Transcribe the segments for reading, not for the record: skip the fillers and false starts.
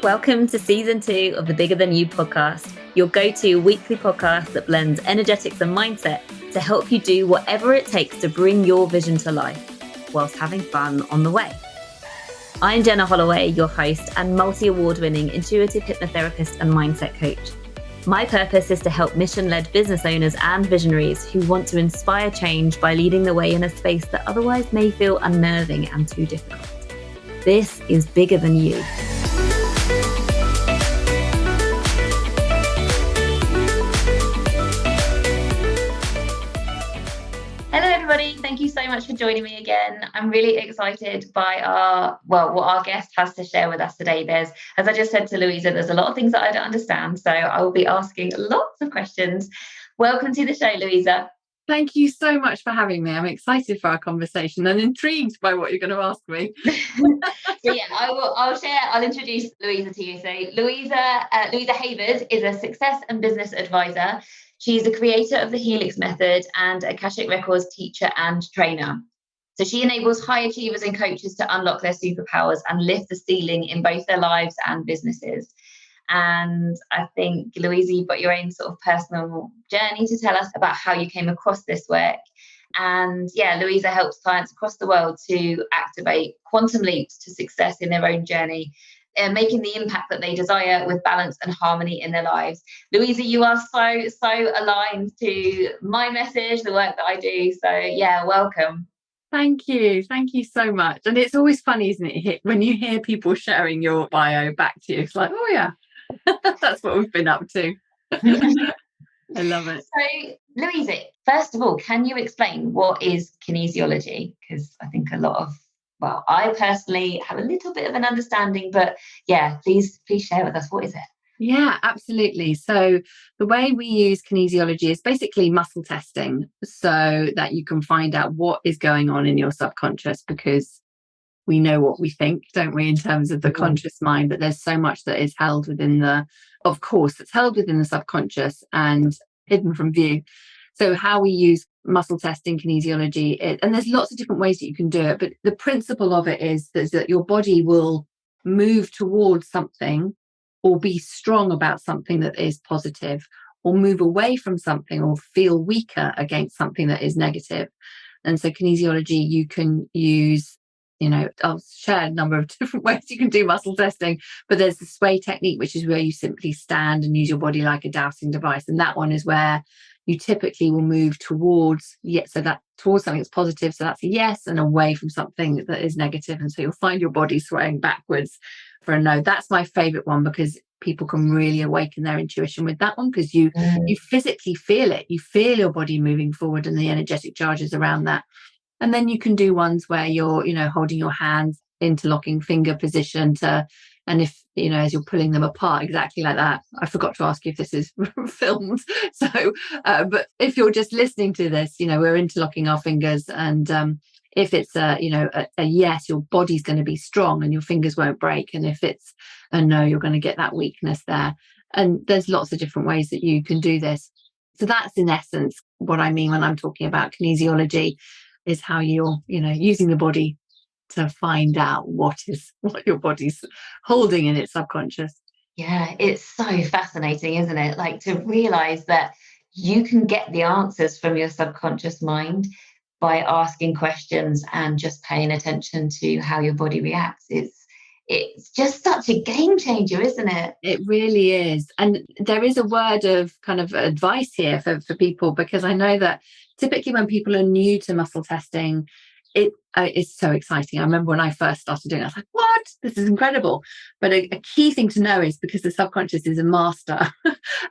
Welcome to season 2 of the Bigger Than You podcast, your go-to weekly podcast that blends energetics and mindset to help you do whatever it takes to bring your vision to life, whilst having fun on the way. I'm Jenna Holloway, your host and multi-award-winning intuitive hypnotherapist and mindset coach. My purpose is to help mission-led business owners and visionaries who want to inspire change by leading the way in a space that otherwise may feel unnerving and too difficult. This is Bigger Than You. Hello everybody, thank you so much for joining me again. I'm really excited by what our guest has to share with us today. As I just said to Louisa, there's a lot of things that I don't understand, so I will be asking lots of questions. Welcome to the show, Louisa. Thank you so much for having me. I'm excited for our conversation and intrigued by what you're going to ask me. I'll introduce Louisa to you. So Louisa Havers is a success and business advisor. She's the creator of the Helix Method and Akashic Records teacher and trainer. So she enables high achievers and coaches to unlock their superpowers and lift the ceiling in both their lives and businesses. And I think, Louisa, you've got your own sort of personal journey to tell us about how you came across this work. And yeah, Louisa helps clients across the world to activate quantum leaps to success in their own journey, making the impact that they desire with balance and harmony in their lives. Louisa, you are so aligned to my message, the work that I do. So yeah, welcome. Thank you so much. And it's always funny, isn't it, when you hear people sharing your bio back to you, it's like, oh yeah, that's what we've been up to. I love it. So Louisa, first of all, can you explain what is kinesiology? Because I think I personally have a little bit of an understanding, but yeah, please share with us, what is it? Yeah, absolutely. So the way we use kinesiology is basically muscle testing so that you can find out what is going on in your subconscious, because we know what we think, don't we, in terms of the conscious mind, but there's so much that is held within that's held within the subconscious and hidden from view. So how we use muscle testing, kinesiology, and there's lots of different ways that you can do it, but the principle of it is that your body will move towards something or be strong about something that is positive, or move away from something or feel weaker against something that is negative. And so kinesiology, you can use, I'll share a number of different ways you can do muscle testing, but there's the sway technique, which is where you simply stand and use your body like a dowsing device. And that one is where you typically will move towards something that's positive. So that's a yes, and away from something that is negative. And so you'll find your body swaying backwards for a no. That's my favorite one, because people can really awaken their intuition with that one, because you physically feel it. You feel your body moving forward and the energetic charges around that. And then you can do ones where you're, holding your hands, interlocking finger position and if, as you're pulling them apart, exactly like that. I forgot to ask you if this is filmed. So, but if you're just listening to this, we're interlocking our fingers, and if it's a yes, your body's going to be strong and your fingers won't break. And if it's a no, you're going to get that weakness there. And there's lots of different ways that you can do this. So that's in essence what I mean when I'm talking about kinesiology, is how you're, using the body to find out what your body's holding in its subconscious. Yeah, it's so fascinating, isn't it? Like, to realize that you can get the answers from your subconscious mind by asking questions and just paying attention to how your body reacts. It's just such a game changer, isn't it? It really is. And there is a word of kind of advice here for people, because I know that typically when people are new to muscle testing, it's so exciting. I remember when I first started doing it, I was like, what? This is incredible. But a key thing to know is, because the subconscious is a master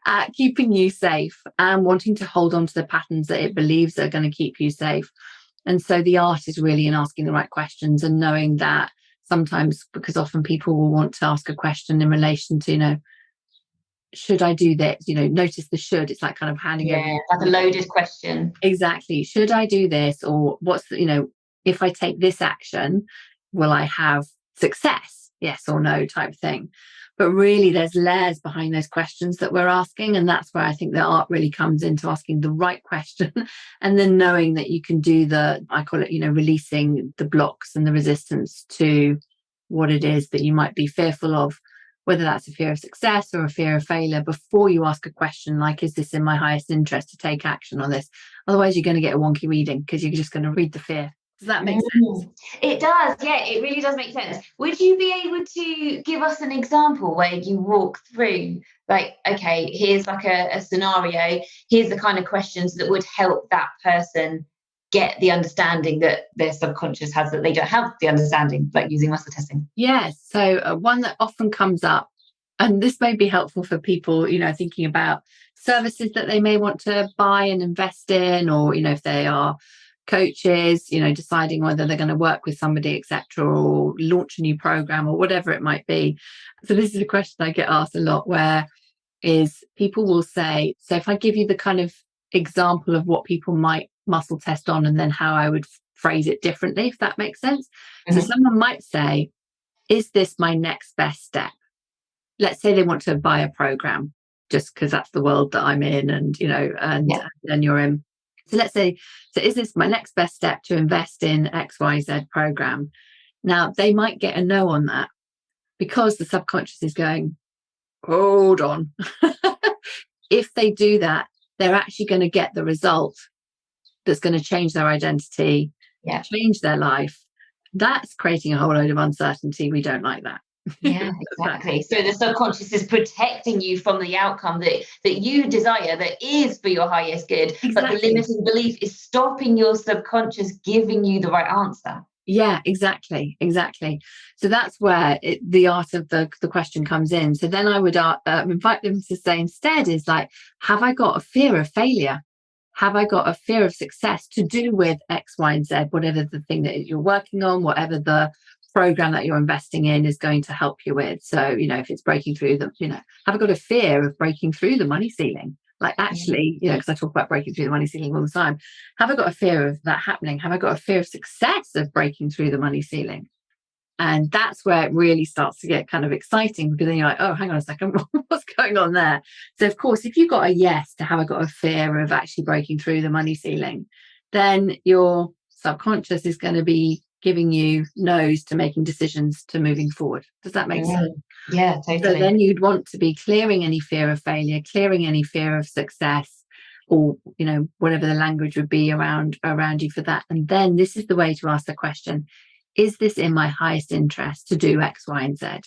at keeping you safe and wanting to hold on to the patterns that it believes are going to keep you safe. And so the art is really in asking the right questions and knowing that sometimes, because often people will want to ask a question in relation to, should I do this? Notice the should. It's like kind of handing over. Yeah, like a loaded question. Exactly. Should I do this? Or what's, if I take this action, will I have success? Yes or no type thing. But really, there's layers behind those questions that we're asking. And that's where I think the art really comes into asking the right question and then knowing that you can do I call it, releasing the blocks and the resistance to what it is that you might be fearful of, whether that's a fear of success or a fear of failure, before you ask a question like, is this in my highest interest to take action on this? Otherwise, you're going to get a wonky reading because you're just going to read the fear. Does that make sense? It does. Yeah, it really does make sense. Would you be able to give us an example where you walk through, like, okay, here's like a scenario, here's the kind of questions that would help that person get the understanding that their subconscious has, that they don't have the understanding, like using muscle testing? Yes. So one that often comes up, and this may be helpful for people, thinking about services that they may want to buy and invest in, or, if they are coaches, deciding whether they're going to work with somebody, etc., or launch a new program or whatever it might be. So this is a question I get asked a lot, where is people will say, so if I give you the kind of example of what people might muscle test on, and then how I would phrase it differently, if that makes sense. So someone might say, is this my next best step? Let's say they want to buy a program, just because that's the world that I'm in, and and you're in. So let's say, so is this my next best step to invest in XYZ program? Now, they might get a no on that, because the subconscious is going, hold on. If they do that, they're actually going to get the result that's going to change their identity, change their life. That's creating a whole load of uncertainty. We don't like that. Yeah, exactly. So the subconscious is protecting you from the outcome that you desire, that is for your highest good. Exactly. But the limiting belief is stopping your subconscious giving you the right answer. Yeah, exactly. So that's where the art of the question comes in. So then I would invite them to say instead is like, have I got a fear of failure? Have I got a fear of success to do with X, Y, and Z, whatever the thing that you're working on, whatever the program that you're investing in is going to help you with? So, if it's breaking through have I got a fear of breaking through the money ceiling? Like, actually, because I talk about breaking through the money ceiling all the time. Have I got a fear of that happening? Have I got a fear of success of breaking through the money ceiling? And that's where it really starts to get kind of exciting, because then you're like, oh, hang on a second, what's going on there? So, of course, if you've got a yes to have I got a fear of actually breaking through the money ceiling, then your subconscious is going to be giving you no's to making decisions to moving forward. Does that make sense? Yeah, totally. So then you'd want to be clearing any fear of failure, clearing any fear of success, or, whatever the language would be around you for that. And then this is the way to ask the question, is this in my highest interest to do X, Y, and Z? Does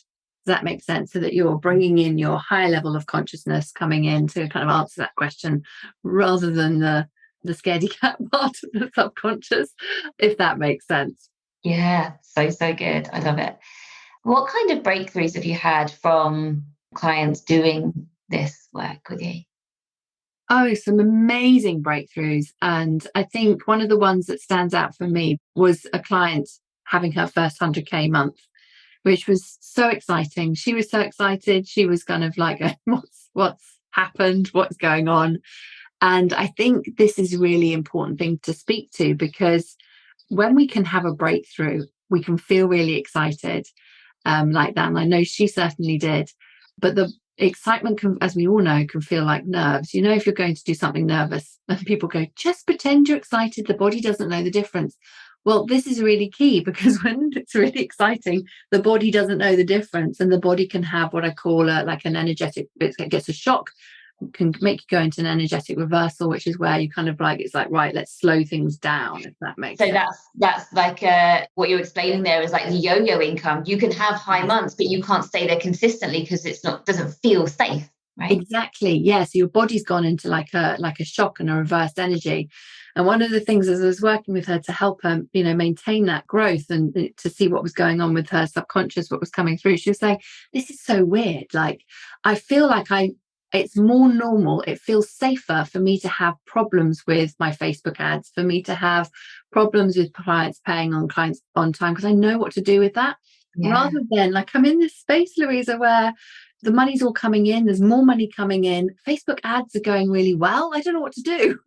that make sense? So that you're bringing in your higher level of consciousness coming in to kind of answer that question, rather than the scaredy cat part of the subconscious, if that makes sense. Yeah, so good. I love it. What kind of breakthroughs have you had from clients doing this work with you? Oh, some amazing breakthroughs. And I think one of the ones that stands out for me was a client having her first 100K month, which was so exciting. She was so excited. She was kind of like, what's happened? What's going on? And I think this is a really important thing to speak to, because when we can have a breakthrough, we can feel really excited like that. And I know she certainly did. But the excitement can, as we all know, can feel like nerves. If you're going to do something nervous and people go, just pretend you're excited, the body doesn't know the difference. Well, this is really key, because when it's really exciting, the body doesn't know the difference, and the body can have what I call an energetic, it gets a shock, can make you go into an energetic reversal, which is where you kind of like, it's like, right, let's slow things down, if that makes sense. So that's like what you're explaining there is like the yo-yo income. You can have high months, but you can't stay there consistently because doesn't feel safe, right? Exactly. Yeah. So your body's gone into like a shock and a reversed energy. And one of the things, as I was working with her to help her, maintain that growth and to see what was going on with her subconscious, what was coming through, she was saying, this is so weird. Like, I feel like it's more normal. It feels safer for me to have problems with my Facebook ads, for me to have problems with clients paying on clients on time, because I know what to do with that. Yeah. Rather than like, I'm in this space, Louisa, where the money's all coming in, there's more money coming in, Facebook ads are going really well, I don't know what to do.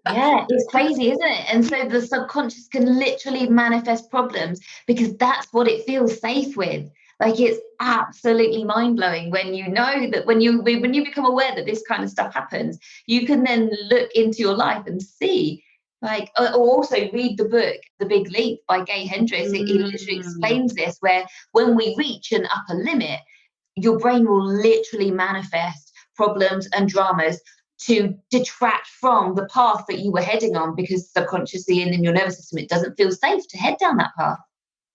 Yeah, it's crazy, isn't it? And so the subconscious can literally manifest problems because that's what it feels safe with. Like, it's absolutely mind-blowing when you know that when you become aware that this kind of stuff happens, you can then look into your life and see, like, or also read the book The Big Leap by Gay Hendricks. It literally explains this, where when we reach an upper limit, your brain will literally manifest problems and dramas to detract from the path that you were heading on, because subconsciously and in your nervous system, it doesn't feel safe to head down that path.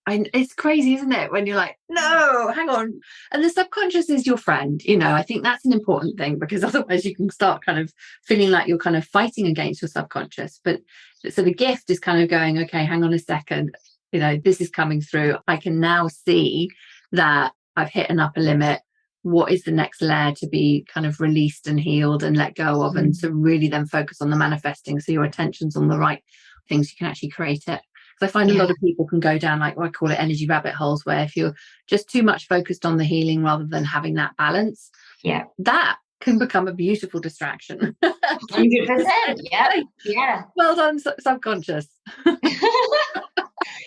And it's crazy, isn't it? When you're like, no, hang on. And the subconscious is your friend. I think that's an important thing, because otherwise you can start kind of feeling like you're kind of fighting against your subconscious. But so the gift is kind of going, okay, hang on a second, this is coming through. I can now see that I've hit an upper limit. What is the next layer to be kind of released and healed and let go of? And to really then focus on the manifesting. So your attention's on the right things, you can actually create it. So I find a lot of people can go down, like, I call it energy rabbit holes, where if you're just too much focused on the healing rather than having that balance, that can become a beautiful distraction. 100%. Yeah. Well done, subconscious.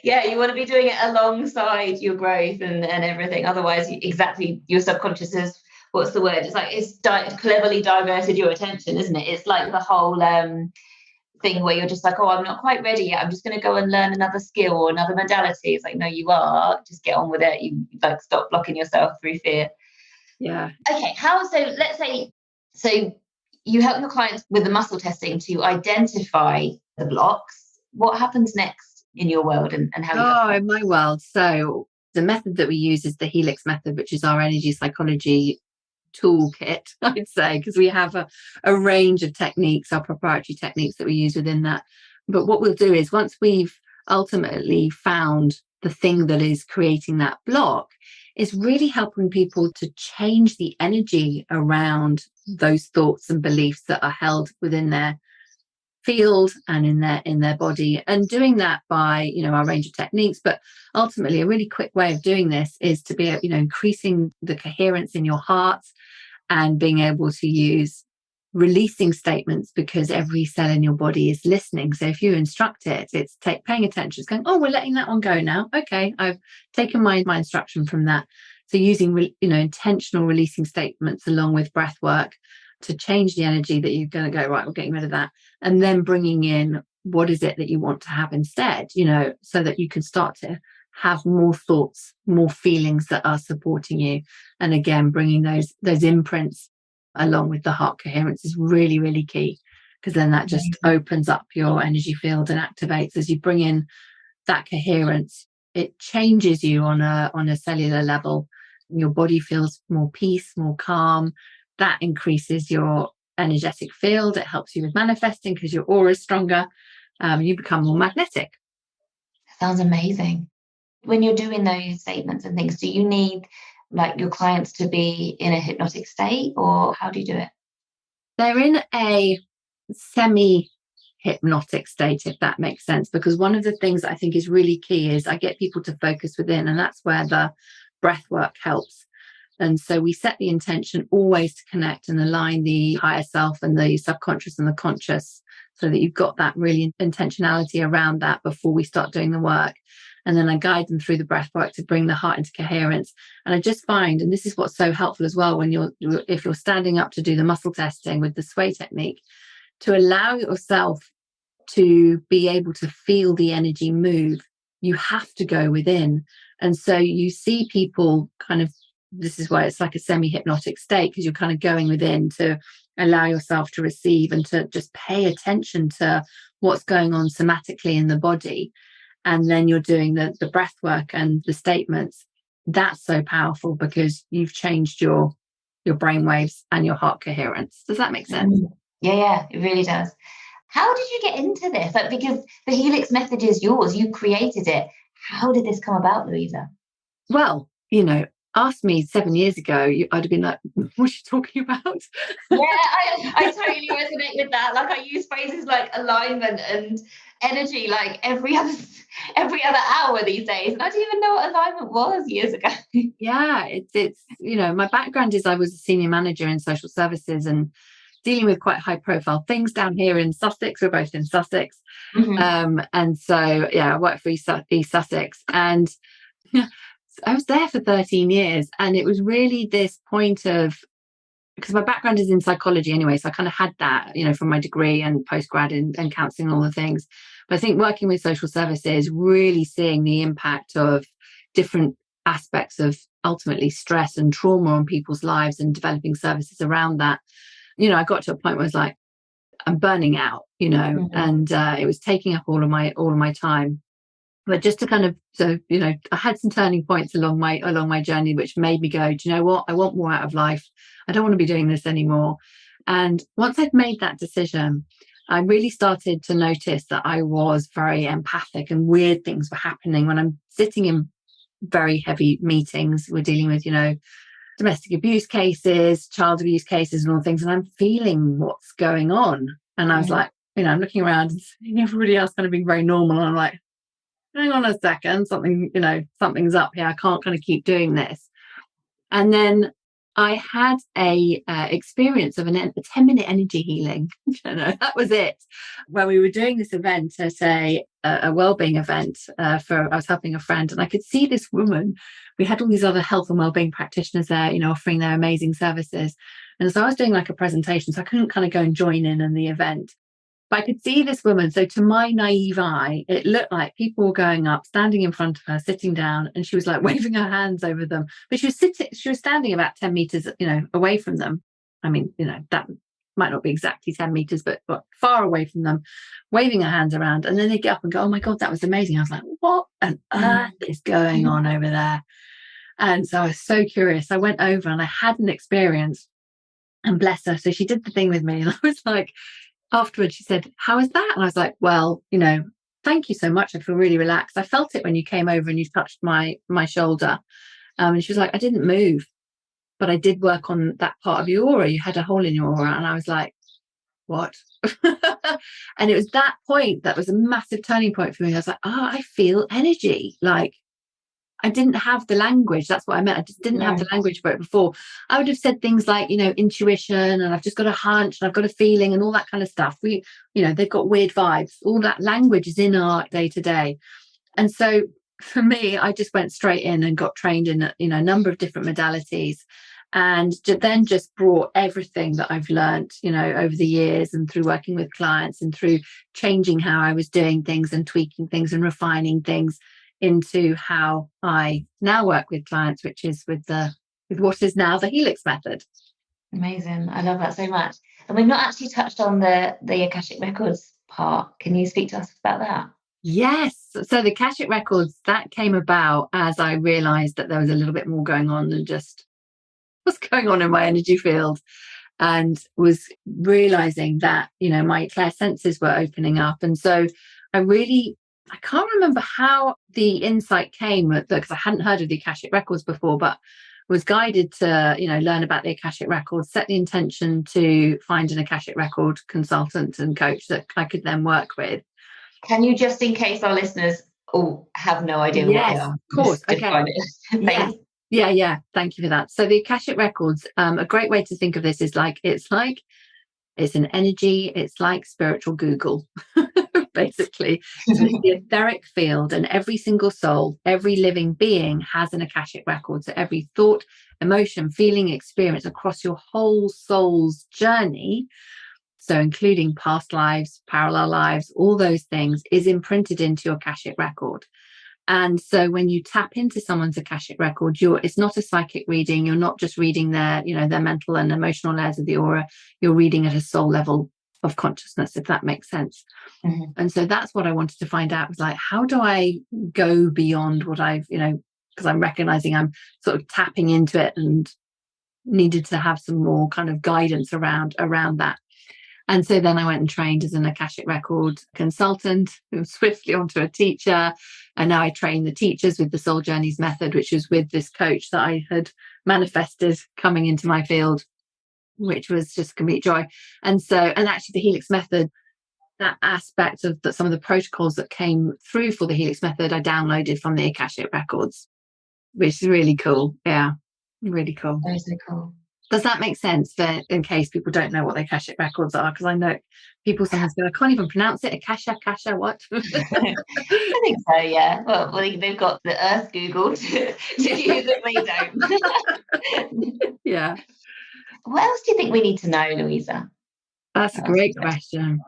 Yeah, you want to be doing it alongside your growth and everything. Otherwise, your subconscious is, what's the word? It's like it's cleverly diverted your attention, isn't it? It's like the whole thing where you're just like, oh, I'm not quite ready yet, I'm just going to go and learn another skill or another modality. It's like, no, you are, just get on with it. You like stop blocking yourself through fear. Okay, let's say you help your clients with the muscle testing to identify the blocks. What happens next in your world and how in my world? So the method that we use is the Helix Method, which is our energy psychology toolkit, I'd say, because we have a range of techniques, our proprietary techniques that we use within that. But what we'll do is, once we've ultimately found the thing that is creating that block, is really helping people to change the energy around those thoughts and beliefs that are held within their field and in their body, and doing that by our range of techniques. But ultimately, a really quick way of doing this is to be increasing the coherence in your heart and being able to use releasing statements, because every cell in your body is listening. So if you instruct it, it's paying attention. It's going, oh, we're letting that one go now. Okay, I've taken my instruction from that. So using intentional releasing statements along with breath work to change the energy, that you're going to go, right, we're getting rid of that, and then bringing in what is it that you want to have instead, so that you can start to have more thoughts, more feelings that are supporting you. And again, bringing those imprints along with the heart coherence is really, really key, because then that just opens up your energy field and activates. As you bring in that coherence, it changes you on a cellular level. Your body feels more peace, more calm. That increases your energetic field. It helps you with manifesting, because your aura is stronger. You become more magnetic. Sounds amazing. When you're doing those statements and things, do you need like your clients to be in a hypnotic state, or how do you do it? They're in a semi-hypnotic state, if that makes sense, because one of the things that I think is really key is I get people to focus within, and that's where the breath work helps. And so we set the intention always to connect and align the higher self and the subconscious and the conscious, so that you've got that really intentionality around that before we start doing the work. And then I guide them through the breath work to bring the heart into coherence. And I just find, and this is what's so helpful as well, if you're standing up to do the muscle testing with the sway technique, to allow yourself to be able to feel the energy move, you have to go within. And so you see people kind of, this is why it's like a semi-hypnotic state, because you're kind of going within to allow yourself to receive and to just pay attention to what's going on somatically in the body. And then you're doing the breath work and the statements. That's so powerful, because you've changed your brain waves and your heart coherence. Does that make sense? Yeah, it really does. How did you get into this? Like, because the Helix Method is yours, you created it. How did this come about, Louisa? Well, asked me 7 years ago, I'd have been like, what are you talking about? Yeah, I totally resonate with that. Like, I use phrases like alignment and energy like every other hour these days, and I didn't even know what alignment was years ago. Yeah, it's my background is I was a senior manager in social services and dealing with quite high profile things down here in Sussex. We're both in Sussex. And so I worked for East Sussex, and I was there for 13 years. And it was really this point of, because my background is in psychology anyway, so I kind of had that, from my degree and postgrad and counselling and all the things. But I think working with social services, really seeing the impact of different aspects of ultimately stress and trauma on people's lives and developing services around that, I got to a point where I was like, I'm burning out, and it was taking up all of my time. But just to kind of, I had some turning points along my journey, which made me go, do you know what? I want more out of life. I don't want to be doing this anymore. And once I'd made that decision, I really started to notice that I was very empathic, and weird things were happening when I'm sitting in very heavy meetings. We're dealing with, domestic abuse cases, child abuse cases and all things. And I'm feeling what's going on. And I was like, I'm looking around and seeing everybody else kind of being very normal. And I'm like, hang on a second, something's up here. I can't kind of keep doing this. And then I had a experience of a 10-minute energy healing. That was it. When we were doing this event at a wellbeing event, I was helping a friend, and I could see this woman. We had all these other health and wellbeing practitioners there, offering their amazing services. And so I was doing like a presentation, so I couldn't kind of go and join in the event. But I could see this woman. So to my naive eye, it looked like people were going up, standing in front of her, sitting down, and she was like waving her hands over them. But she was standing about 10 meters, away from them. I mean, that might not be exactly 10 meters, but far away from them, waving her hands around. And then they get up and go, oh my God, that was amazing. I was like, what on earth is going on over there? And so I was so curious. I went over and I had an experience, and bless her. So she did the thing with me, and I was like, afterwards, she said, how is that? And I was like, well, thank you so much. I feel really relaxed. I felt it when you came over and you touched my shoulder. And she was like, I didn't move, but I did work on that part of your aura. You had a hole in your aura. And I was like, what? And it was that point that was a massive turning point for me. I was like, I feel energy. Like, I didn't have the language. That's what I meant. I just didn't have the language for it before. I would have said things like, intuition, and I've just got a hunch, and I've got a feeling, and all that kind of stuff. They've got weird vibes. All that language is in our day to day. And so for me, I just went straight in and got trained in, a number of different modalities, and then just brought everything that I've learned, over the years, and through working with clients, and through changing how I was doing things and tweaking things and refining things, into how I now work with clients, which is with what is now the Helix Method. Amazing. I love that so much. And we've not actually touched on the Akashic Records part. Can you speak to us about that? Yes. So the Akashic Records, that came about as I realized that there was a little bit more going on than just what's going on in my energy field, and was realizing that, my clairsenses were opening up. And so I can't remember how the insight came, because I hadn't heard of the Akashic Records before, but was guided to, learn about the Akashic Records, set the intention to find an Akashic Record consultant and coach that I could then work with. Can you, just in case our listeners all have no idea what they are? Of course. Okay. Yeah. Thank you for that. So the Akashic Records, a great way to think of this is it's an energy. It's like spiritual Google. Basically, so it's the etheric field, and every single soul, every living being has an Akashic record. So every thought, emotion, feeling, experience across your whole soul's journey, so including past lives, parallel lives, all those things, is imprinted into your Akashic record. And so when you tap into someone's Akashic record, it's not a psychic reading. You're not just reading their mental and emotional layers of the aura. You're reading at a soul level of consciousness, if that makes sense. And so that's what I wanted to find out, was like, how do I go beyond what I've, because I'm recognizing I'm sort of tapping into it, and needed to have some more kind of guidance around that. And so then I went and trained as an Akashic Record consultant, swiftly onto a teacher. And now I train the teachers with the Soul Journeys method, which is with this coach that I had manifested coming into my field, which was just complete joy. And actually the Helix Method, that aspect of some of the protocols that came through for the Helix Method, I downloaded from the Akashic Records, which is really cool. Yeah, really cool. That is so cool. Does that make sense, in case people don't know what the Akashic Records are? Because I know people sometimes go, I can't even pronounce it. Akasha, what? I think so, yeah. Well, they've got the Earth Google to use it, we don't. Yeah. What else do you think we need to know, Louisa? That's a great question.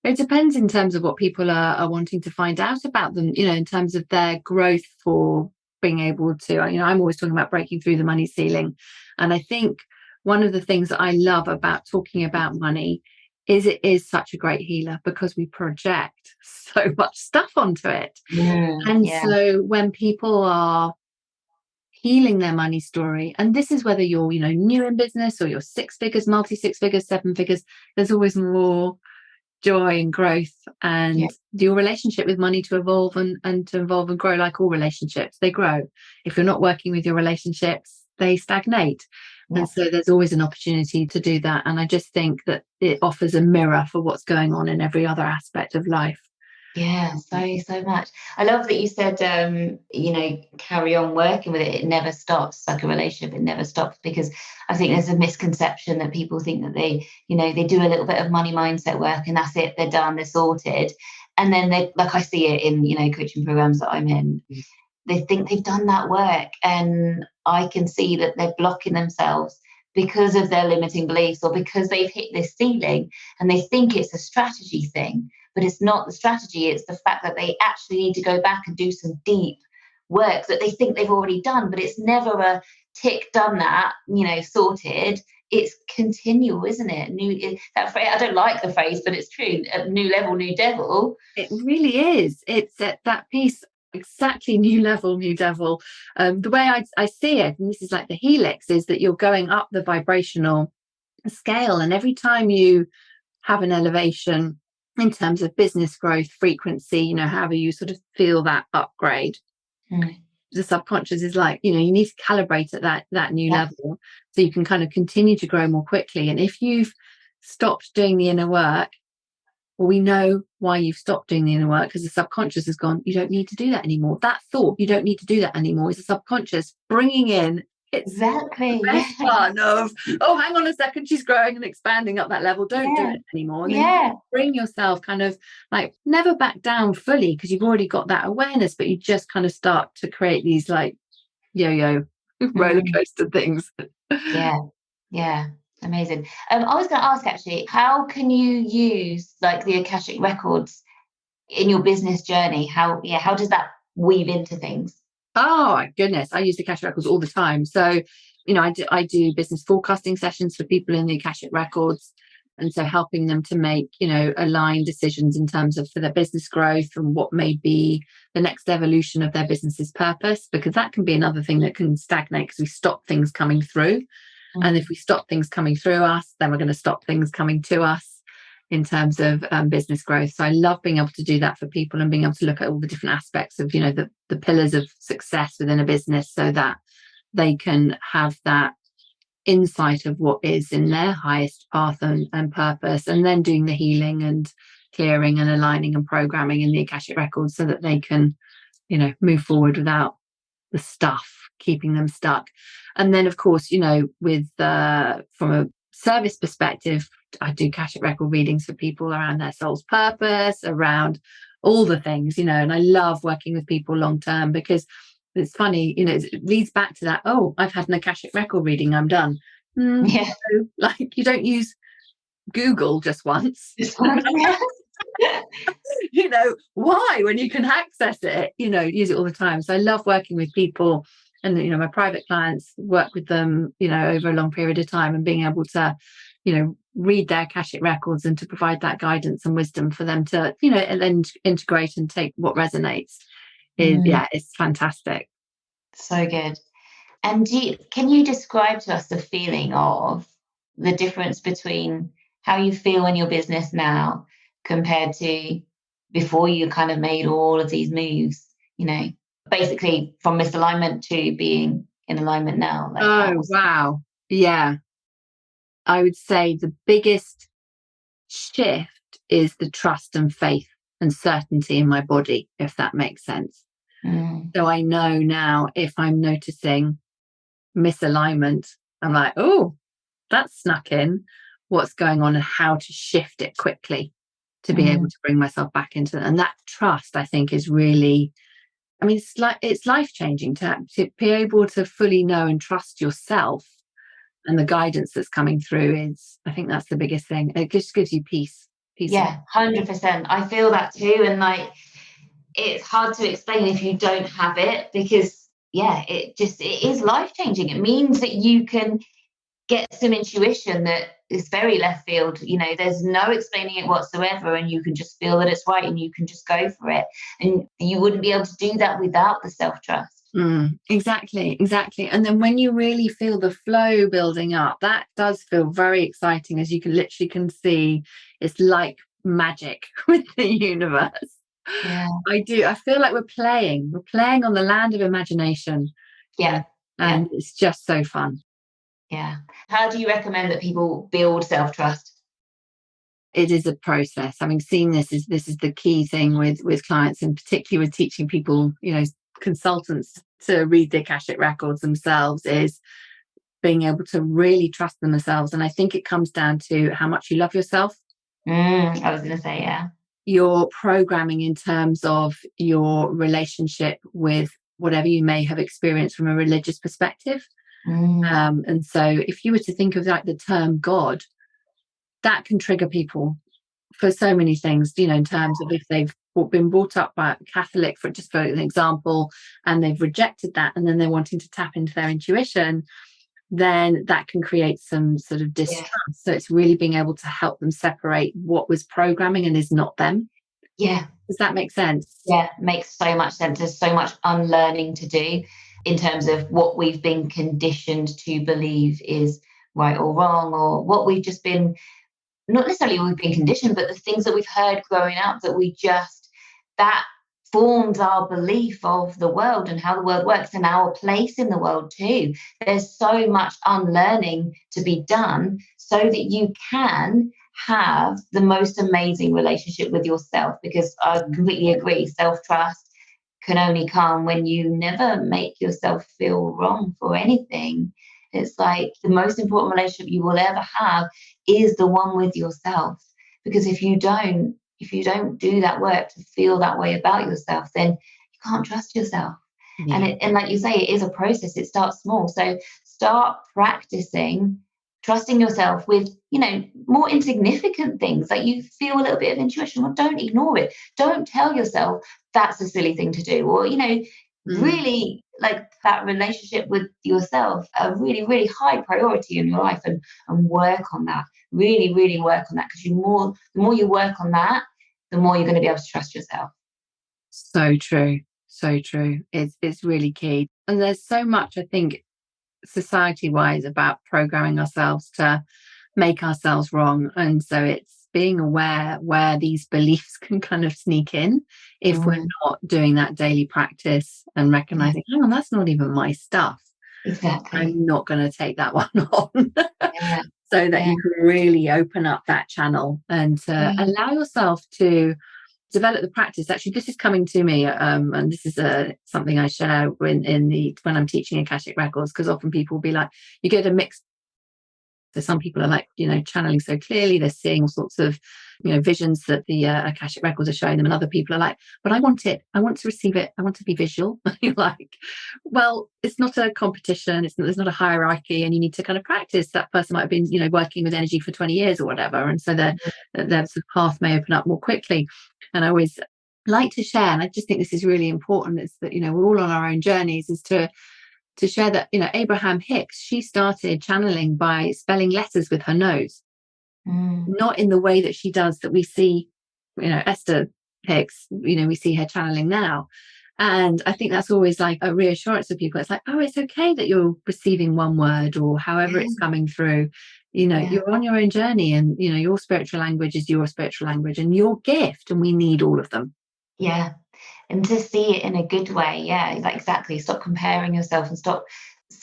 It depends in terms of what people are wanting to find out about them, in terms of their growth for being able to, you know, I'm always talking about breaking through the money ceiling. And I think one of the things that I love about talking about money is it is such a great healer, because we project so much stuff onto it. And Yeah. so when people are healing their money story, and this is whether you're, you know, new in business or you're 6 figures, multi 6 figures, 7 figures, there's always more joy and growth, and your relationship with money to evolve and to evolve and grow. Like all relationships, they grow. If you're not working with your relationships, they stagnate. And so there's always an opportunity to do that. And I just think that it offers a mirror for what's going on in every other aspect of life. Yeah, so much. I love that you said, you know, carry on working with it. It never stops. Like a relationship, it never stops, because I think there's a misconception that people think that they, you know, they do a little bit of money mindset work and that's it. They're done. They're sorted. And then they, like I see it in, you know, coaching programs that I'm in. They think they've done that work, and I can see that they're blocking themselves because of their limiting beliefs, or because they've hit this ceiling and they think it's a strategy thing. But it's not the strategy, it's the fact that they actually need to go back and do some deep work that they think they've already done. But it's never a tick, done that, you know, sorted. It's continual, isn't it? That phrase, I don't like the phrase, but it's true. New level, new devil. It really is. It's that piece, exactly, new level, new devil. The way I see it, and this is like the helix, is that you're going up the vibrational scale, and every time you have an elevation in terms of business growth, frequency, you know, however you sort of feel that upgrade, the subconscious is like, you know, you need to calibrate at that new level, so you can kind of continue to grow more quickly. And if you've stopped doing the inner work, well, we know why you've stopped doing the inner work, because the subconscious has gone, you don't need to do that anymore. That thought, you don't need to do that anymore, is the subconscious bringing in Exactly. the best fun of, oh, hang on a second, she's growing and expanding up that level. Don't do it anymore. And then you bring yourself kind of like never back down fully, because you've already got that awareness, but you just kind of start to create these like yo-yo roller coaster things. Yeah. Amazing. I was going to ask, actually, how can you use like the Akashic records in your business journey? How does that weave into things? Oh my goodness, I use the Akashic records all the time. So, you know, I do business forecasting sessions for people in the Akashic records, and so helping them to make, you know, aligned decisions in terms of for their business growth and what may be the next evolution of their business's purpose, because that can be another thing that can stagnate because we stop things coming through. And if we stop things coming through us, then we're going to stop things coming to us in terms of business growth. So I love being able to do that for people, and being able to look at all the different aspects of, you know, the pillars of success within a business, so that they can have that insight of what is in their highest path and purpose, and then doing the healing and clearing and aligning and programming in the Akashic records, so that they can, you know, move forward without the stuff keeping them stuck. And then, of course, you know, with from a service perspective, I do Akashic record readings for people around their soul's purpose, around all the things, you know, and I love working with people long term, because it's funny, you know, it leads back to that, oh, I've had an Akashic record reading, I'm done. Yeah. So, like, you don't use Google just once. You know, why, when you can access it, you know, use it all the time. So I love working with people, and, you know, my private clients, work with them, you know, over a long period of time, and being able to, you know, read their Akashic records and to provide that guidance and wisdom for them to, you know, and then integrate and take what resonates is, it's fantastic. So good. And can you describe to us the feeling of the difference between how you feel in your business now compared to before you kind of made all of these moves, you know, basically from misalignment to being in alignment now? Like, wow. Yeah. I would say the biggest shift is the trust and faith and certainty in my body, if that makes sense. So I know now, if I'm noticing misalignment, I'm like, oh, that's snuck in, what's going on, and how to shift it quickly to be able to bring myself back into it. And that trust, I think, is really, I mean, it's life-changing to be able to fully know and trust yourself, and the guidance that's coming through is, I think that's the biggest thing. It just gives you peace. Yeah, 100%. I feel that too. And like, it's hard to explain if you don't have it, because yeah, it is life changing. It means that you can get some intuition that is very left field. There's no explaining it whatsoever, and you can just feel that it's right and you can just go for it. And you wouldn't be able to do that without the self-trust. Exactly. And then when you really feel the flow building up, that does feel very exciting, as you can see it's like magic with the universe. Yeah, I feel like we're playing on the land of imagination. yeah, and it's just so fun. Yeah. How do you recommend that people build self-trust? It is a process. Having seen this is the key thing with clients, and particularly with teaching people, consultants, to read the Akashic records themselves, is being able to really trust themselves. And I think it comes down to how much you love yourself. I was going to say, yeah. Your programming in terms of your relationship with whatever you may have experienced from a religious perspective. And so if you were to think of like the term God, that can trigger people for so many things, in terms of if they've been brought up by Catholic, for an example, and they've rejected that, and then they're wanting to tap into their intuition, then that can create some sort of distrust. So it's really being able to help them separate what was programming and is not them. Yeah. Does that make sense? Yeah, makes so much sense. There's so much unlearning to do in terms of what we've been conditioned to believe is right or wrong, or what we've just been, not necessarily we've been conditioned, but the things that we've heard growing up that forms our belief of the world and how the world works and our place in the world too. There's so much unlearning to be done so that you can have the most amazing relationship with yourself, because I completely agree, self-trust can only come when you never make yourself feel wrong for anything. It's like the most important relationship you will ever have is the one with yourself, because if you don't do that work to feel that way about yourself, then you can't trust yourself. And like you say, it is a process. It starts small. So start practicing trusting yourself with, more insignificant things. Like you feel a little bit of intuition. Well, don't ignore it. Don't tell yourself that's a silly thing to do. Or, really like that relationship with yourself, a really, really high priority in your life, and work on that. Really, really work on that, because the more you work on that, the more you're going to be able to trust yourself. So true. It's really key. And there's so much, I think, society-wise, about programming ourselves to make ourselves wrong. And so it's being aware where these beliefs can kind of sneak in if we're not doing that daily practice and recognizing, oh, that's not even my stuff. Exactly. I'm not going to take that one on. So that you can really open up that channel and allow yourself to develop the practice. Actually, this is coming to me, and this is something I share when I'm teaching Akashic records, because often people will be like, you get a mix. So some people are like, channeling so clearly, they're seeing all sorts of, visions that the Akashic records are showing them, and other people are like, but I want it, I want to receive it, I want to be visual. You're like, well, it's not a competition, there's not a hierarchy, and you need to kind of practice. That person might have been, working with energy for 20 years or whatever, and so their sort of path may open up more quickly. And I always like to share, and I just think this is really important, is that, we're all on our own journeys, is to share that, Abraham Hicks, she started channeling by spelling letters with her nose, not in the way that she does, that we see, Esther Hicks, we see her channeling now. And I think that's always like a reassurance to people. It's like, oh, it's okay that you're receiving one word or however it's coming through. You're on your own journey, and, your spiritual language is your spiritual language and your gift, and we need all of them. Yeah. And to see it in a good way. Yeah, exactly. Stop comparing yourself and stop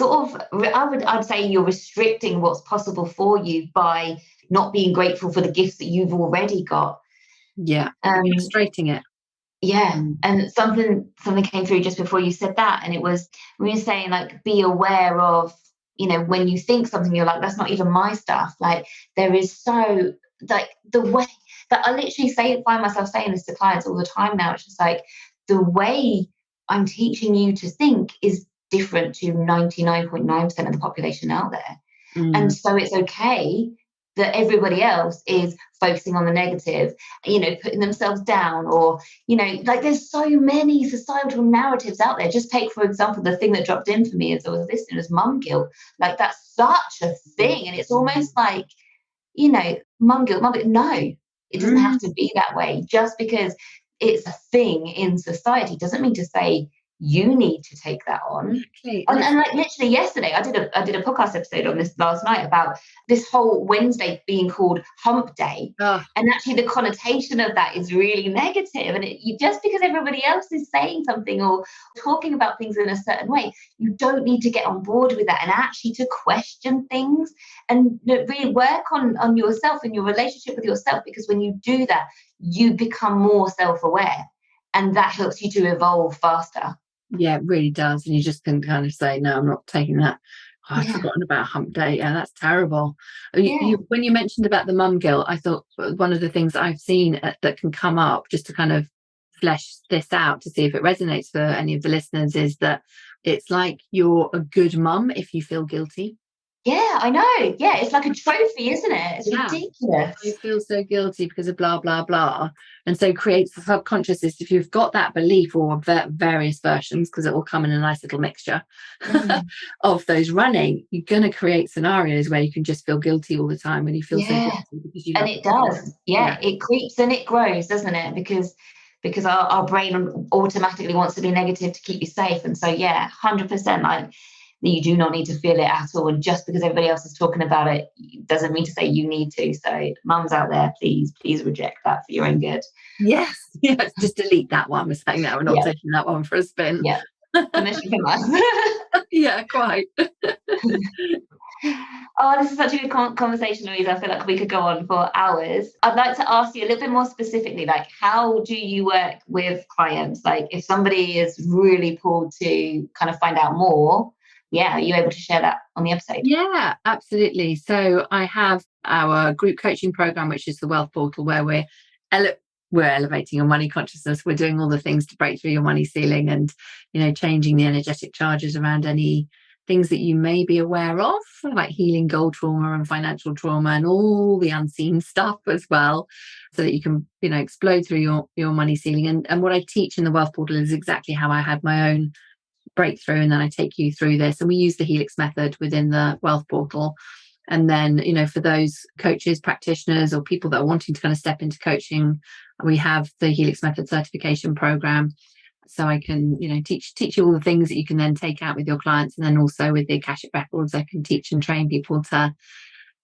I'd say you're restricting what's possible for you by not being grateful for the gifts that you've already got. Yeah. Frustrating it. Yeah. And something came through just before you said that. And it was, we were saying, like, be aware of, when you think something, you're like, that's not even my stuff. Like, there is so, like, the way that I literally find myself saying this to clients all the time now. It's just like, the way I'm teaching you to think is different to 99.9% of the population out there. And so it's okay that everybody else is focusing on the negative, putting themselves down, or, like there's so many societal narratives out there. Just take, for example, the thing that dropped in for me as I was listening was mum guilt. Like that's such a thing. And it's almost like, mum guilt. No, it doesn't have to be that way. Just because it's a thing in society doesn't mean to say you need to take that on. Exactly. And like literally yesterday, I did a podcast episode on this last night about this whole Wednesday being called Hump Day, and actually the connotation of that is really negative. And just because everybody else is saying something or talking about things in a certain way, you don't need to get on board with that, and actually to question things and really work on yourself and your relationship with yourself, because when you do that, you become more self-aware, and that helps you to evolve faster. Yeah, it really does. And you just can kind of say, no, I'm not taking that. I've forgotten about Hump Day. Yeah, that's terrible. When you mentioned about the mum guilt, I thought one of the things I've seen that can come up, just to kind of flesh this out to see if it resonates for any of the listeners, is that it's like you're a good mum if you feel guilty. Yeah, I know. Yeah, it's like a trophy, isn't it? It's ridiculous. I feel so guilty because of blah, blah, blah. And so creates the subconsciousness. If you've got that belief, or various versions, because it will come in a nice little mixture of those running, you're going to create scenarios where you can just feel guilty all the time when you feel so guilty. Because and it does. Yeah, it creeps and it grows, doesn't it? Because our brain automatically wants to be negative to keep you safe. And so, 100%, like, you do not need to feel it at all. And just because everybody else is talking about it doesn't mean to say you need to. So mums out there, please reject that for your own good. Yes. Just delete that one. We're saying that we're not taking that one for a spin. Yeah. Permission from us. Yeah, quite. Oh, this is such a good conversation, Louise. I feel like we could go on for hours. I'd like to ask you a little bit more specifically, like, how do you work with clients? Like, if somebody is really pulled to kind of find out more, are you able to share that on the episode? Yeah, absolutely. So I have our group coaching program, which is the Wealth Portal, where we're elevating your money consciousness. We're doing all the things to break through your money ceiling, and changing the energetic charges around any things that you may be aware of, like healing gold trauma and financial trauma and all the unseen stuff as well, so that you can explode through your money ceiling. And what I teach in the Wealth Portal is exactly how I had my own breakthrough, and then I take you through this, and we use the Helix Method within the Wealth Portal. And then for those coaches, practitioners, or people that are wanting to kind of step into coaching, we have the Helix Method certification program, so I can teach you all the things that you can then take out with your clients. And then also with the Akashic records, I can teach and train people to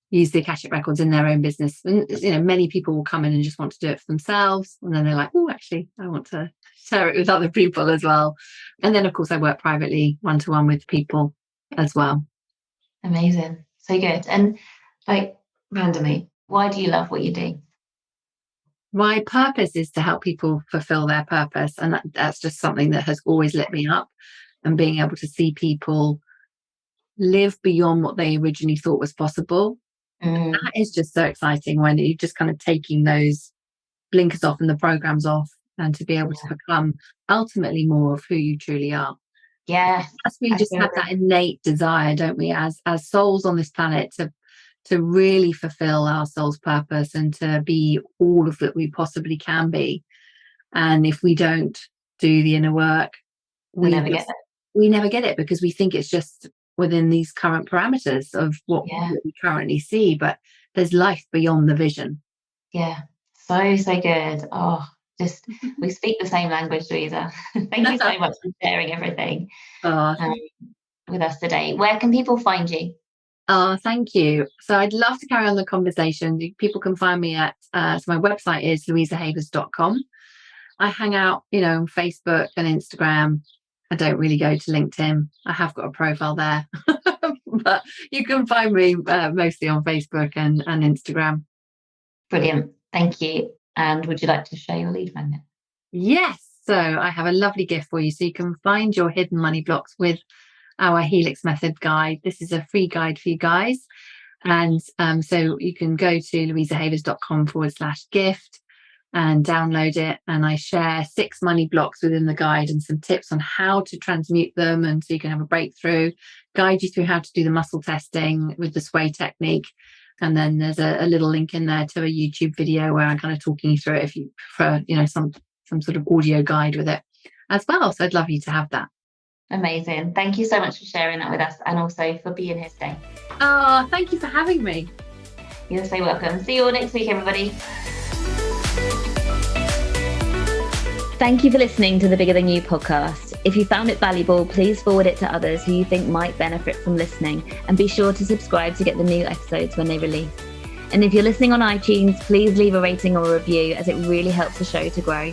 use the Akashic records in their own business. And many people will come in and just want to do it for themselves, and then they're like, oh, actually I want to share it with other people as well. And then of course I work privately, one-to-one with people as well. Amazing. So good. And like, randomly, why do you love what you do? My purpose is to help people fulfill their purpose, and that's just something that has always lit me up. And being able to see people live beyond what they originally thought was possible, that is just so exciting, when you're just kind of taking those blinkers off and the programs off, and to be able to become ultimately more of who you truly are. Yeah, we just have that innate desire, don't we, as souls on this planet, to really fulfill our soul's purpose and to be all of that we possibly can be. And if we don't do the inner work, we never get it, because we think it's just within these current parameters of what we currently see, but there's life beyond the vision. Yeah, so good. Oh, just we speak the same language, Louisa. Thank you so much for sharing everything with us today. Where can people find you? Oh, thank you. So I'd love to carry on the conversation. People can find me at so my website is louisahavers.com. I hang out on Facebook and Instagram. I don't really go to LinkedIn. I have got a profile there, but you can find me mostly on Facebook and Instagram. Brilliant. Thank you. And would you like to share your lead magnet? Yes. So I have a lovely gift for you. So you can find your hidden money blocks with our Helix Method guide. This is a free guide for you guys. And so you can go to louisahavers.com/gift and download it. And I share 6 money blocks within the guide and some tips on how to transmute them. And so you can have a breakthrough, guide you through how to do the muscle testing with the sway technique, And then there's a little link in there to a YouTube video where I'm kind of talking you through it if you prefer, some sort of audio guide with it as well. So I'd love you to have that. Amazing. Thank you so much for sharing that with us, and also for being here today. Oh, thank you for having me. You're so welcome. See you all next week, everybody. Thank you for listening to the Bigger Than You podcast. If you found it valuable, please forward it to others who you think might benefit from listening, and be sure to subscribe to get the new episodes when they release. And if you're listening on iTunes, please leave a rating or a review, as it really helps the show to grow.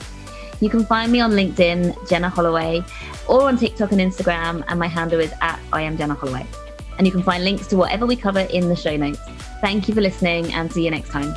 You can find me on LinkedIn, Jenna Holloway, or on TikTok and Instagram, and my handle is @IamJennaHolloway. And you can find links to whatever we cover in the show notes. Thank you for listening, and see you next time.